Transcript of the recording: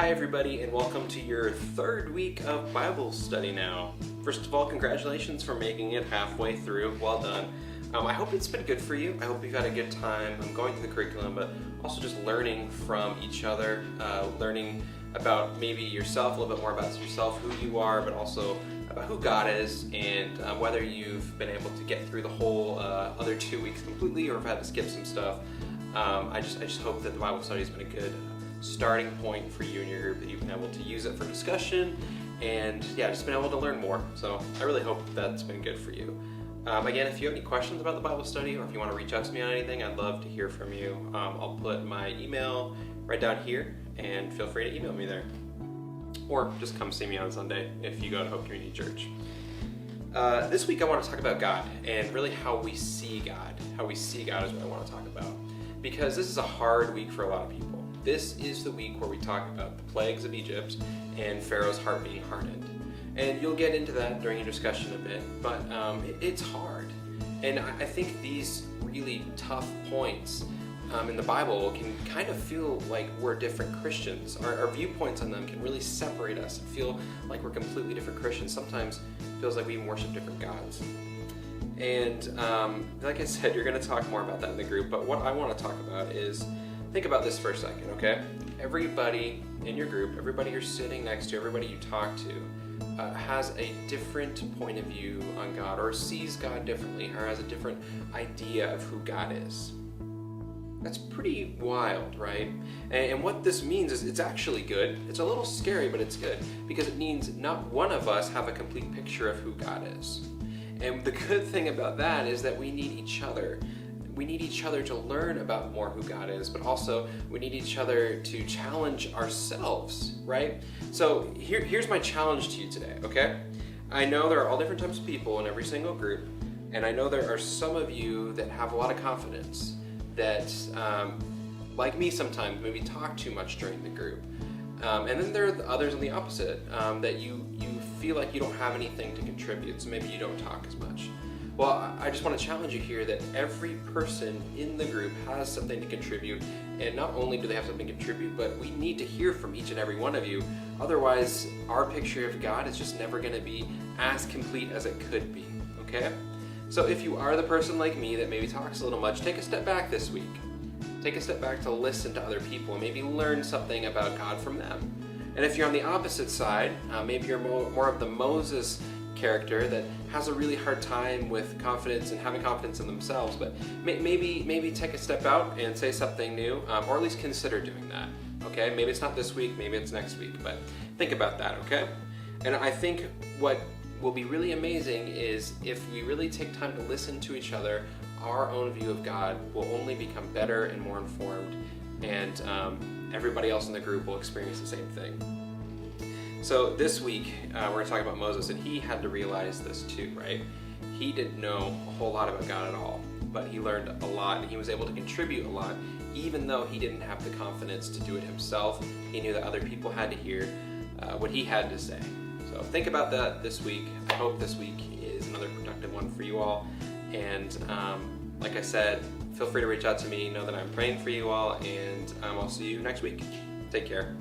Hi everybody, and welcome to your third week of Bible study now. First of all, congratulations for making it halfway through. Well done. I hope it's been good for you. I hope you've had a good time going through the curriculum, but also just learning from each other, learning about maybe yourself, a little bit more about yourself, who you are, but also about who God is, and whether you've been able to get through the whole other 2 weeks completely or have had to skip some stuff. I just hope that the Bible study has been a good starting point for you and your group, that you've been able to use it for discussion and just been able to learn more. So I really hope that's been good for you. Again, if you have any questions about the Bible study, or if you want to reach out to me on anything, I'd love to hear from you. I'll put my email right down here, and feel free to email me there. Or just come see me on Sunday if you go to Hope Community Church. This week I want to talk about God, and really how we see God. How we see God is what I want to talk about. Because this is a hard week for a lot of people. This is the week where we talk about the plagues of Egypt and Pharaoh's heart being hardened. And you'll get into that during your discussion a bit, but it's hard. And I think these really tough points in the Bible can kind of feel like we're different Christians. Our viewpoints on them can really separate us and feel like we're completely different Christians. Sometimes it feels like we worship different gods. And like I said, you're going to talk more about that in the group, but what I want to talk about is, think about this for a second, okay? Everybody in your group, everybody you're sitting next to, everybody you talk to, has a different point of view on God, or sees God differently, or has a different idea of who God is. That's pretty wild, right? And what this means is it's actually good. It's a little scary, but it's good, because it means not one of us have a complete picture of who God is. And the good thing about that is that we need each other. We need each other to learn about more who God is, but also we need each other to challenge ourselves, right? So here's my challenge to you today, okay? I know there are all different types of people in every single group, and I know there are some of you that have a lot of confidence that, like me sometimes, maybe talk too much during the group. And then there are the others on the opposite, that you feel like you don't have anything to contribute, so maybe you don't talk as much. Well, I just want to challenge you here that every person in the group has something to contribute, and not only do they have something to contribute, but we need to hear from each and every one of you. Otherwise, our picture of God is just never going to be as complete as it could be, okay? So if you are the person like me that maybe talks a little much, take a step back this week. Take a step back to listen to other people and maybe learn something about God from them. And if you're on the opposite side, maybe you're more of the Moses character that has a really hard time with confidence and having confidence in themselves, but maybe take a step out and say something new, or at least consider doing that, okay? Maybe it's not this week, maybe it's next week, but think about that, okay? And I think what will be really amazing is if we really take time to listen to each other, our own view of God will only become better and more informed, and everybody else in the group will experience the same thing. So this week, we're going to talk about Moses, and he had to realize this too, right? He didn't know a whole lot about God at all, but he learned a lot, and he was able to contribute a lot, even though he didn't have the confidence to do it himself. He knew that other people had to hear what he had to say. So think about that this week. I hope this week is another productive one for you all. And like I said, feel free to reach out to me. Know that I'm praying for you all, and I'll see you next week. Take care.